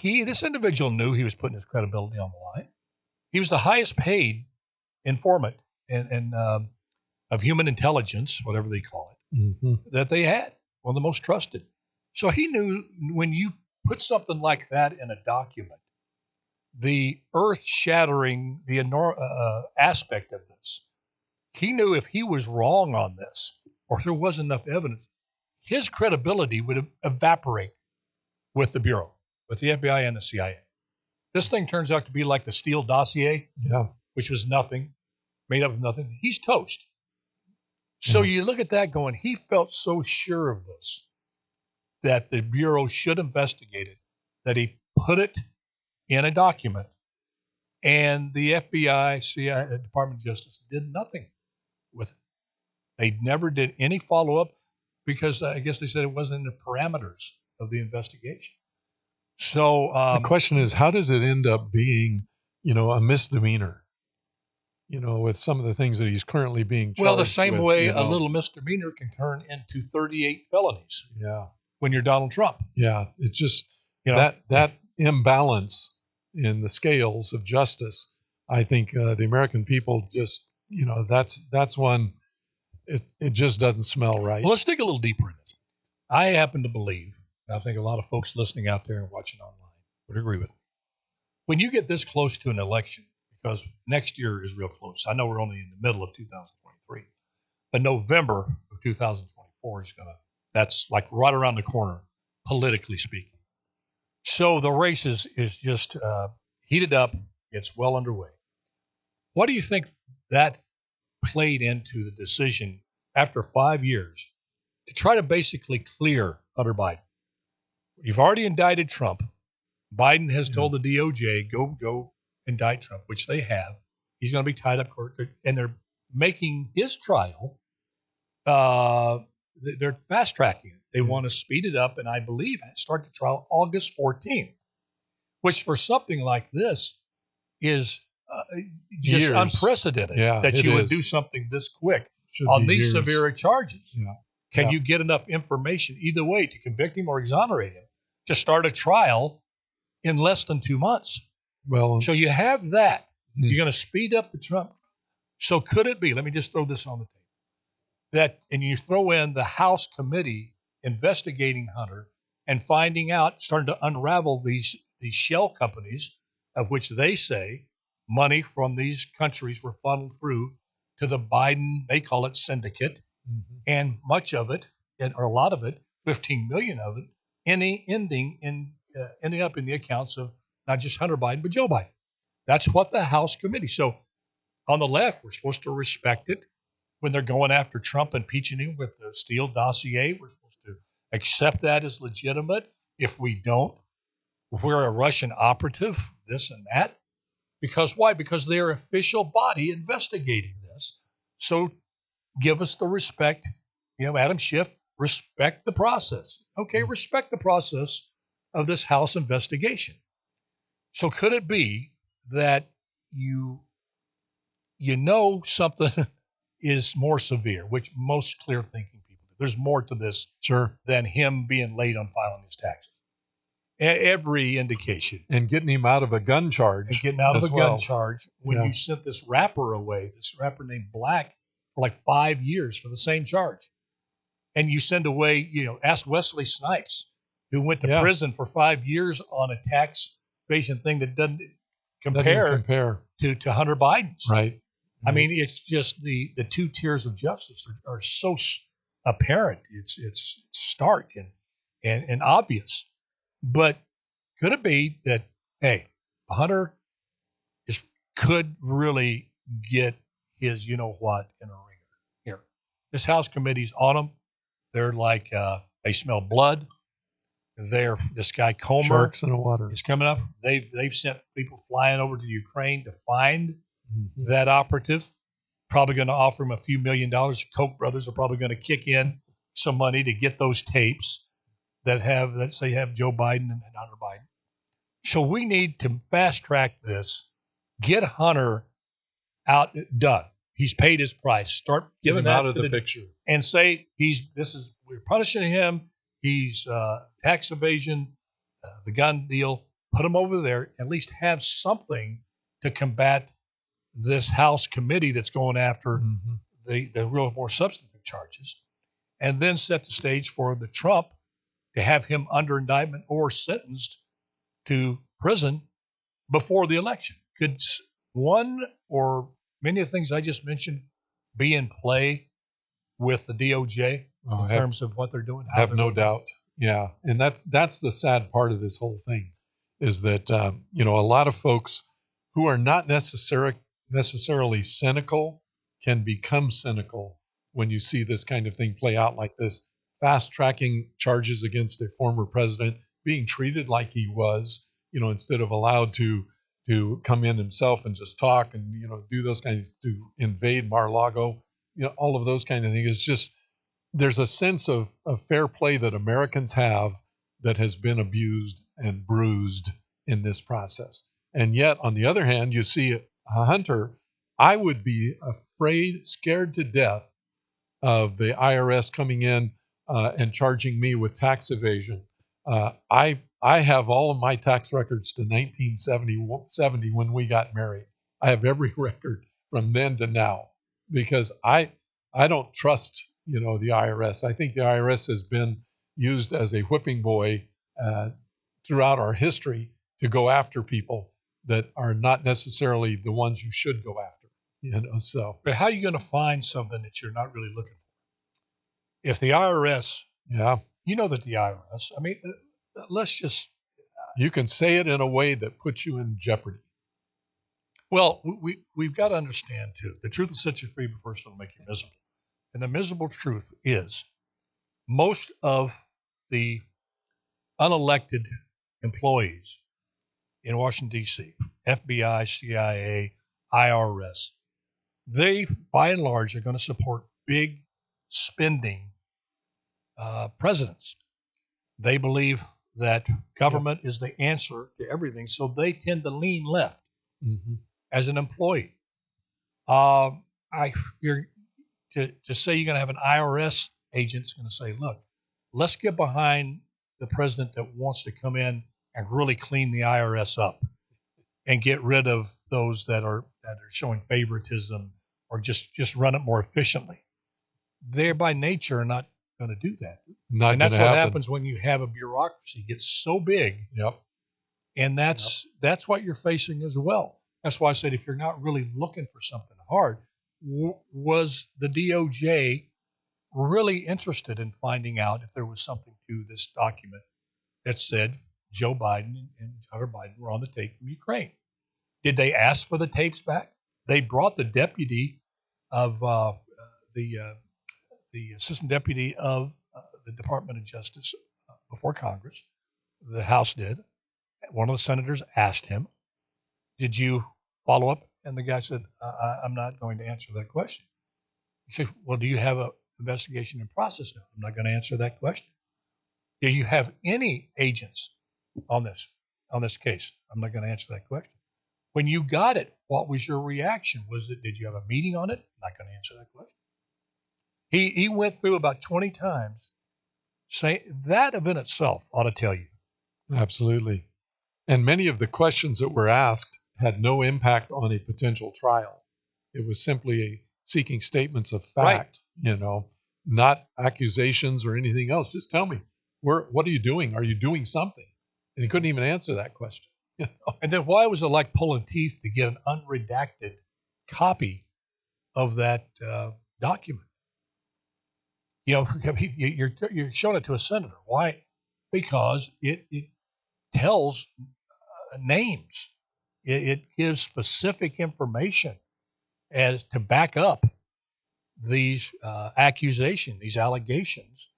This individual knew he was putting his credibility on the line. He was the highest paid informant and of human intelligence, whatever they call it, that they had, one of the most trusted. So he knew when you put something like that in a document, the earth-shattering, the aspect of this, he knew if he was wrong on this, or there wasn't enough evidence, his credibility would evaporate with the Bureau, with the FBI and the CIA. This thing turns out to be like the Steele dossier, which was nothing, made up of nothing. He's toast. So you look at that going, he felt so sure of this, that the Bureau should investigate it, that he put it in a document, and the FBI, CIA, Department of Justice did nothing with it. They never did any follow-up because I guess they said it wasn't in the parameters of the investigation. So the question is, how does it end up being, a misdemeanor? With some of the things that he's currently being charged with. Well, the same way a little misdemeanor can turn into 38 felonies. Yeah. When you're Donald Trump. Yeah. It's just that imbalance in the scales of justice. I think the American people just, that's one, it just doesn't smell right. Well, let's dig a little deeper in this. I happen to believe, and I think a lot of folks listening out there and watching online would agree with me. When you get this close to an election, because next year is real close. I know we're only in the middle of 2023, but November of 2024 that's like right around the corner, politically speaking. So the race is just heated up. It's well underway. What do you think that played into the decision after 5 years to try to basically clear Hunter Biden? You've already indicted Trump. Biden has told the DOJ, go indict Trump, which they have. He's going to be tied up court, and they're making his trial. They're fast tracking it. They want to speed it up, and I believe start the trial August 14th, which for something like this is just unprecedented. That you would do something this quick on these severe charges. Can you get enough information either way to convict him or exonerate him to start a trial in less than 2 months? Well, so you have that. You're going to speed up the Trump. So could it be, let me just throw this on the table, and you throw in the House committee investigating Hunter and finding out, starting to unravel these shell companies of which they say money from these countries were funneled through to the Biden, they call it syndicate, and much of it, or a lot of it, 15 million of it, ending up in the accounts of not just Hunter Biden, but Joe Biden. That's what the House committee. So on the left, we're supposed to respect it. When they're going after Trump, impeaching him with the Steele dossier, we're supposed to accept that as legitimate. If we don't, we're a Russian operative, this and that. Because why? Because they're official body investigating this. So give us the respect. Adam Schiff, respect the process. Okay, respect the process of this House investigation. So could it be that you know something is more severe, which most clear-thinking people do? There's more to this than him being late on filing his taxes. Every indication. And getting him out of a gun charge. And getting out of a gun charge when you sent this rapper away, this rapper named Black, for like 5 years for the same charge. And you send away, ask Wesley Snipes, who went to prison for 5 years on a tax evasion thing that doesn't compare to Hunter Biden's. Right. I mean, it's just the two tiers of justice are so apparent. It's stark and obvious. But could it be that, hey, Hunter could really get his you-know-what in a ringer here? This House committee's on them. They're like, they smell blood. This guy Comer Sharks in the water is coming up. They've sent people flying over to Ukraine to find that operative. Probably going to offer him a few $1 million. Koch brothers are probably going to kick in some money to get those tapes that have Joe Biden and Hunter Biden. So we need to fast track this, get Hunter out, done. He's paid his price. Start giving him that out of the picture and say we're punishing him. He's tax evasion, the gun deal. Put him over there. At least have something to combat this House committee that's going after the real more substantive charges, and then set the stage for the Trump to have him under indictment or sentenced to prison before the election. Could one or many of the things I just mentioned be in play with the DOJ in terms of what they're doing? I have no doubt. Yeah. And that's the sad part of this whole thing is that, a lot of folks who are not necessarily cynical can become cynical when you see this kind of thing play out like this. Fast tracking charges against a former president, being treated like he was, instead of allowed to come in himself and just talk and, do those kinds, to invade Mar-a-Lago, all of those kind of things. It's just, there's a sense of fair play that Americans have that has been abused and bruised in this process. And yet, on the other hand, you see Hunter, I would be scared to death of the IRS coming in and charging me with tax evasion. I have all of my tax records to 1970 when we got married. I have every record from then to now because I don't trust the IRS. I think the IRS has been used as a whipping boy throughout our history to go after people that are not necessarily the ones you should go after. So. But how are you going to find something that you're not really looking for? If the IRS, that the IRS, I mean, let's just. You can say it in a way that puts you in jeopardy. Well, we've got to understand, too, the truth will set you free, but first it'll make you miserable. And the miserable truth is most of the unelected employees in Washington, D.C., FBI, CIA, IRS, they, by and large, are going to support big spending presidents. They believe that government is the answer to everything, so they tend to lean left as an employee. To say you're going to have an IRS agent is going to say, look, let's get behind the president that wants to come in and really clean the IRS up and get rid of those that are showing favoritism or just run it more efficiently. They're by nature not going to do that. And that's what happens when you have a bureaucracy get so big And that's what you're facing as well. That's why I said if you're not really looking for something hard, was the DOJ really interested in finding out if there was something to this document that said Joe Biden and Hunter Biden were on the tape from Ukraine? Did they ask for the tapes back? They brought the deputy of the assistant deputy of the Department of Justice before Congress. The House did. One of the senators asked him, "Did you follow up?" And the guy said, "I'm not going to answer that question." He said, "Well, do you have an investigation in process now?" "I'm not going to answer that question." "Do you have any agents on this case?" "I'm not going to answer that question." "When you got it, what was your reaction? Did you have a meeting on it?" "I'm not going to answer that question." He went through about 20 times. Say that in itself ought to tell you. Absolutely. And many of the questions that were asked had no impact on a potential trial. It was simply seeking statements of fact, not accusations or anything else. Just tell me, what are you doing? Are you doing something? And he couldn't even answer that question. And then why was it like pulling teeth to get an unredacted copy of that document? You're showing it to a senator. Why? Because it tells names. It gives specific information as to back up these accusations, these allegations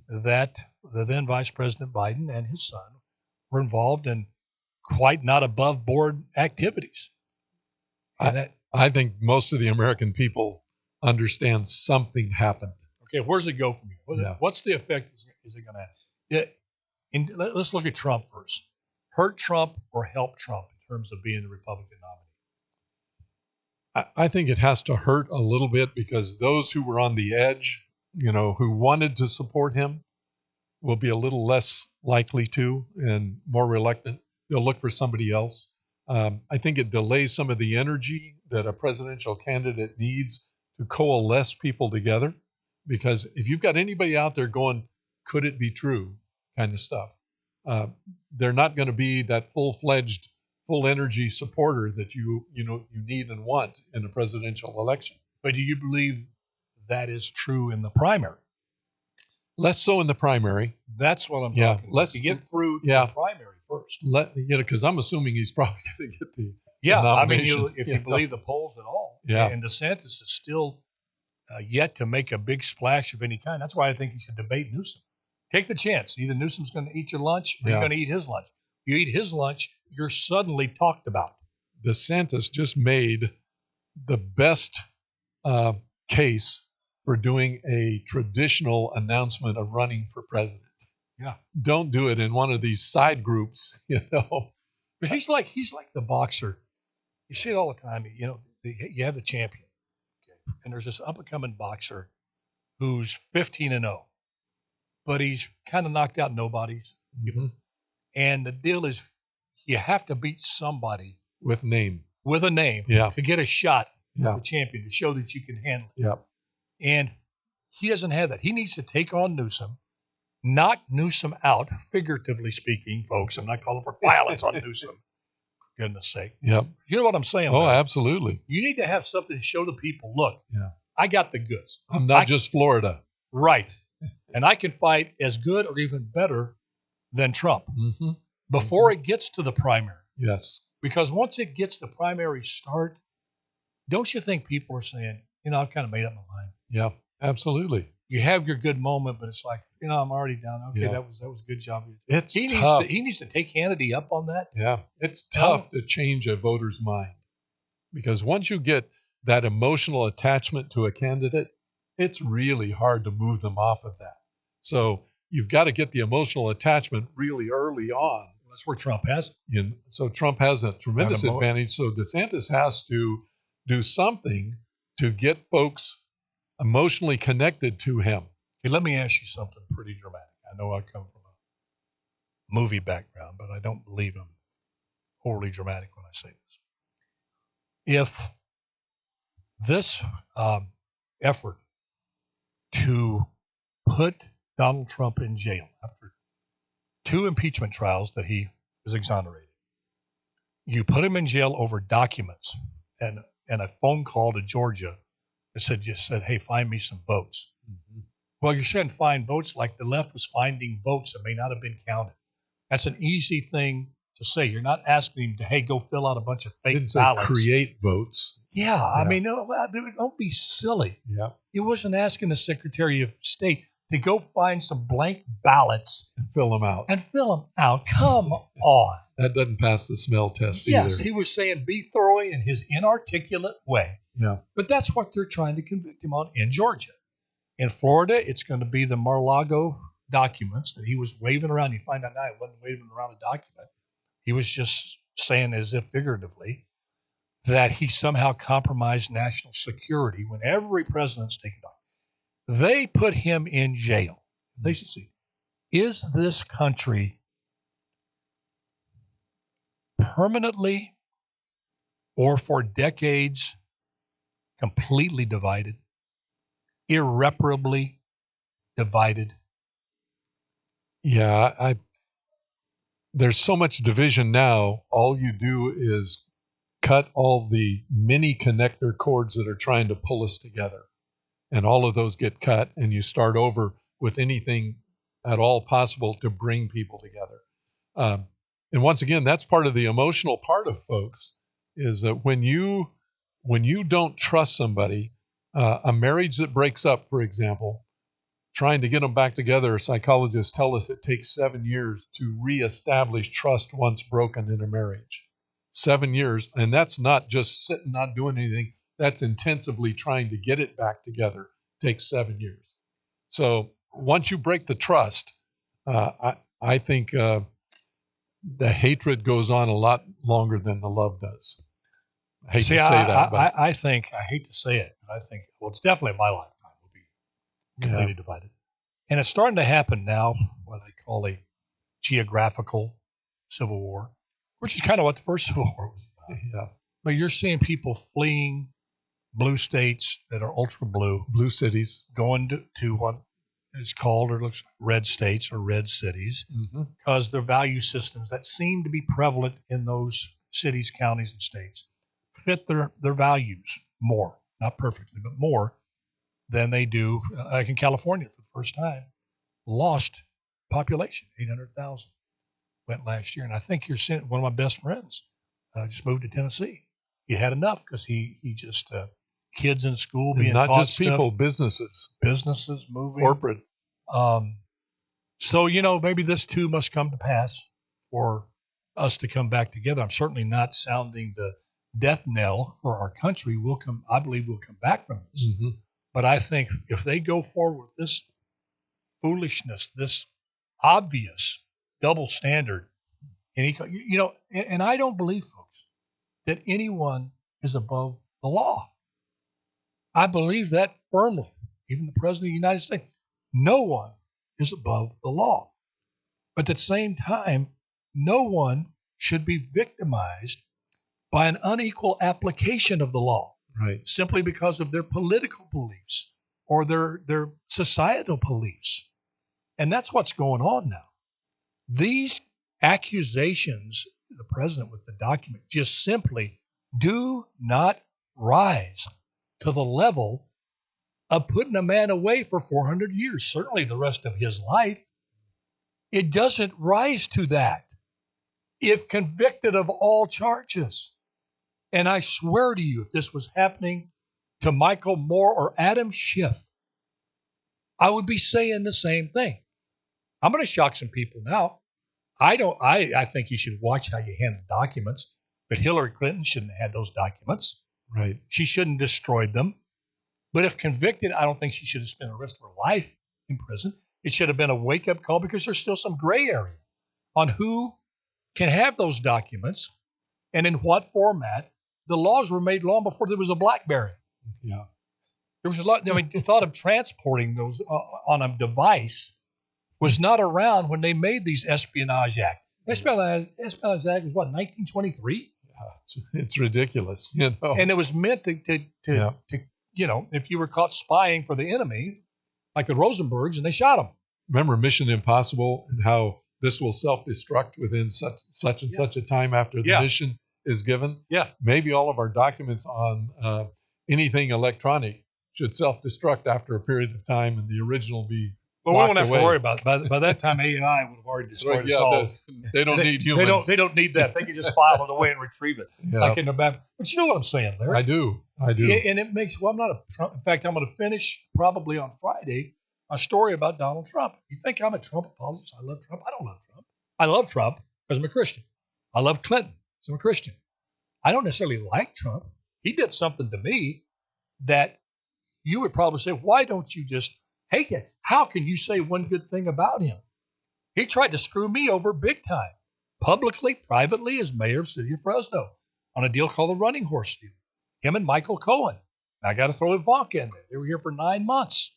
that the then Vice President Biden and his son were involved in quite not above board activities. I think most of the American people understand something happened. Okay, where's it go from here? What's the effect is it going to have? Let's look at Trump first. Hurt Trump or help Trump in terms of being the Republican nominee? I think it has to hurt a little bit because those who were on the edge, who wanted to support him, will be a little less likely to and more reluctant. They'll look for somebody else. I think it delays some of the energy that a presidential candidate needs to coalesce people together. Because if you've got anybody out there going, could it be true kind of stuff, they're not going to be that full-fledged, full-energy supporter that you need and want in a presidential election. But do you believe that is true in the primary? Less so in the primary. That's what I'm talking about. To get through the primary first. Because I'm assuming he's probably going to get the nomination. I mean, if you believe the polls at all. Yeah. And DeSantis is still yet to make a big splash of any kind. That's why I think he should debate Newsom. Take the chance. Either Newsom's going to eat your lunch or you're going to eat his lunch. You eat his lunch, you're suddenly talked about. DeSantis just made the best case for doing a traditional announcement of running for president. Yeah. Don't do it in one of these side groups, But he's like the boxer. You see it all the time. You have the champion. Okay? And there's this up-and-coming boxer who's 15-0. But he's kind of knocked out nobodies. Mm-hmm. And the deal is you have to beat somebody with a name to get a shot at the champion, to show that you can handle it. Yeah. And he doesn't have that. He needs to take on Newsom, knock Newsom out, figuratively speaking, folks. I'm not calling for violence on Newsom, for goodness sake. Yep. You know what I'm saying? Oh, absolutely. You need to have something to show the people, look, I got the goods. I'm not just Florida. Right. And I can fight as good or even better than Trump before it gets to the primary. Yes. Because once it gets the primary start, don't you think people are saying, I've kind of made up my mind. Yeah, absolutely. You have your good moment, but it's like, I'm already down. Okay, that was a good job. It's tough. He needs to take Hannity up on that. Yeah, it's tough to change a voter's mind. Because once you get that emotional attachment to a candidate, it's really hard to move them off of that. So you've got to get the emotional attachment really early on. That's where Trump has it. So Trump has a tremendous advantage. So DeSantis has to do something to get folks emotionally connected to him. Hey, let me ask you something pretty dramatic. I know I come from a movie background, but I don't believe I'm overly dramatic when I say this. If this effort to put Donald Trump in jail after 2 impeachment trials that he was exonerated, You put him in jail over documents and a phone call to Georgia that said, hey, find me some votes. Mm-hmm. Well, you're saying find votes like the left was finding votes that may not have been counted. That's an easy thing to say. You're not asking him to, hey, go fill out a bunch of fake ballots. Create votes. Yeah, I mean, no, don't be silly. Yeah. He wasn't asking the Secretary of State to go find some blank ballots and fill them out. Come on. That doesn't pass the smell test either. Yes, either. he was saying be thorough in his inarticulate way. Yeah. But that's what they're trying to convict him on in Georgia. In Florida, it's going to be the Mar-a-Lago documents that he was waving around. You find out now he wasn't waving around a document. He was just saying, as if figuratively, that he somehow compromised national security when every president's taken off. They put him in jail. They should see, is this country permanently or for decades completely divided, irreparably divided? Yeah, there's so much division now. All you do is cut all the mini connector cords that are trying to pull us together. And all of those get cut, and you start over with anything at all possible to bring people together. And once again, that's part of the emotional part of folks, is that when you don't trust somebody, a marriage that breaks up, for example, trying to get them back together, psychologists tell us it takes 7 years to reestablish trust once broken in a marriage. 7 years, and that's not just sitting, not doing anything. That's intensively trying to get it back together. Takes 7 years. So once you break the trust, I think the hatred goes on a lot longer than the love does. I hate to say that. But I hate to say it, but I think, well, it's definitely my lifetime will be completely divided. And it's starting to happen now, what I call a geographical civil war, which is kind of what the first Civil War was about. Yeah. But you're seeing people fleeing blue states that are ultra blue cities, going to what is called or looks like red states or red cities, because their value systems that seem to be prevalent in those cities, counties, and states fit their values more, not perfectly, but more than they do. Like in California, for the first time, lost population, 800,000 went last year. And I think you're seeing one of my best friends just moved to Tennessee. He had enough because he just kids in school being not taught just people, stuff, businesses moving, corporate. So maybe this too must come to pass for us to come back together. I'm certainly not sounding the death knell for our country. I believe we'll come back from this. Mm-hmm. But I think if they go forward with this foolishness, this obvious double standard, and I don't believe, folks, that anyone is above the law. I believe that firmly. Even the President of the United States, no one is above the law. But at the same time, no one should be victimized by an unequal application of the law, right? Simply because of their political beliefs or their societal beliefs. And that's what's going on now. These accusations, the president with the document, just simply do not rise to the level of putting a man away for 400 years, certainly the rest of his life. It doesn't rise to that if convicted of all charges. And I swear to you, if this was happening to Michael Moore or Adam Schiff, I would be saying the same thing. I'm going to shock some people now. I think you should watch how you handle documents, but Hillary Clinton shouldn't have had those documents. Right. She shouldn't have destroyed them. But if convicted, I don't think she should have spent the rest of her life in prison. It should have been a wake-up call because there's still some gray area on who can have those documents and in what format. The laws were made long before there was a BlackBerry. Yeah. There was a lot. I mean, the thought of transporting those on a device was not around when they made these Espionage Act. Espionage Act was what, 1923? Yeah, it's ridiculous, you know. And it was meant to if you were caught spying for the enemy, like the Rosenbergs, and they shot them. Remember Mission Impossible and how this will self-destruct within such and such a time after the mission. is given, Yeah. maybe all of our documents on anything electronic should self-destruct after a period of time and the original be Well, we locked won't have away. to worry about it. By that time, AI would have already destroyed us all. They don't need humans. They don't need that. They can just file it away and retrieve it, like in the back. But you know what I'm saying, Larry? I do. And it makes, well, I'm not a Trump. In fact, I'm going to finish probably on Friday a story about Donald Trump. You think I'm a Trump apologist? I love Trump. I don't love Trump. I love Trump because I'm a Christian. I love Clinton because I'm a Christian. I don't necessarily like Trump. He did something to me that you would probably say, why don't you just hate it? How can you say one good thing about him? He tried to screw me over big time, publicly, privately, as mayor of the city of Fresno on a deal called the running horse deal. Him and Michael Cohen. I got to throw Ivanka in there. They were here for 9 months.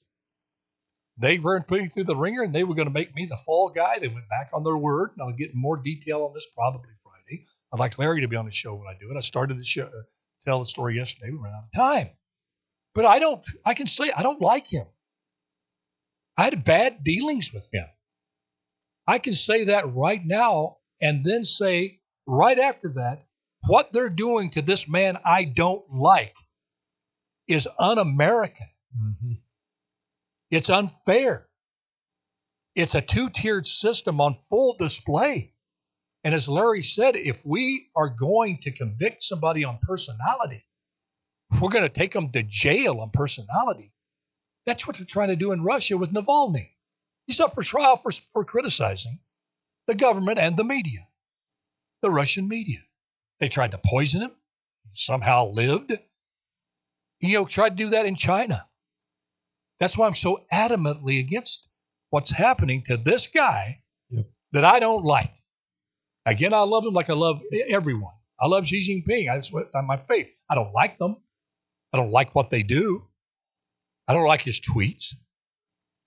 They weren't putting through the ringer, and they were going to make me the fall guy. They went back on their word, and I'll get more detail on this probably Friday. I'd like Larry to be on the show when I do it. I started the show, tell the story yesterday. We ran out of time. But I can say I don't like him. I had bad dealings with him. I can say that right now and then say right after that, what they're doing to this man I don't like is un-American. Mm-hmm. It's unfair. It's a two-tiered system on full display. And as Larry said, if we are going to convict somebody on personality, we're going to take them to jail on personality. That's what they're trying to do in Russia with Navalny. He's up for trial for criticizing the government and the media, the Russian media. They tried to poison him, somehow lived. Tried to do that in China. That's why I'm so adamantly against what's happening to this guy that I don't like. Again, I love him like I love everyone. I love Xi Jinping. That's my faith. I don't like them. I don't like what they do. I don't like his tweets.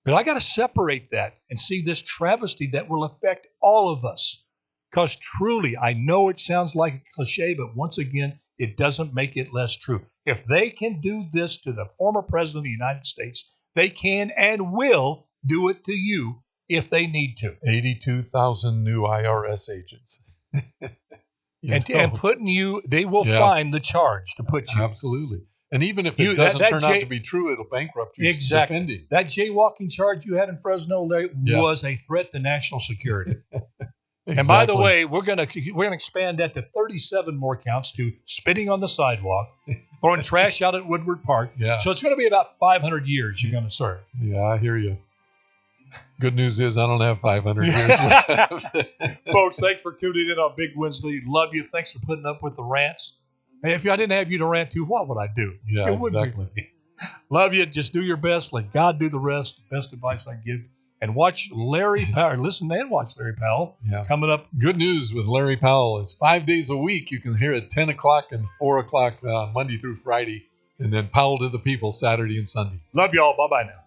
But I got to separate that and see this travesty that will affect all of us. Because truly, I know it sounds like a cliche, but once again, it doesn't make it less true. If they can do this to the former president of the United States, they can and will do it to you if they need to. 82,000 new IRS agents. And putting you, they will find the charge to put you. Absolutely. And even if it doesn't turn out to be true, it'll bankrupt you. Exactly. Defending. That jaywalking charge you had in Fresno was a threat to national security. Exactly. And by the way, we're gonna expand that to 37 more counts to spitting on the sidewalk, throwing trash out at Woodward Park. Yeah. So it's going to be about 500 years you're going to serve. Yeah, I hear you. Good news is I don't have 500 years left. Folks, thanks for tuning in on Big Wednesday. Love you. Thanks for putting up with the rants. And if I didn't have you to rant to, what would I do? Yeah, exactly. Love you. Just do your best. Let God do the rest. Best advice I give. And watch Larry Powell. Listen and watch Larry Powell. Yeah. Coming up. Good news with Larry Powell is 5 days a week. You can hear at 10 o'clock and 4 o'clock Monday through Friday. And then Powell to the People Saturday and Sunday. Love y'all. Bye-bye now.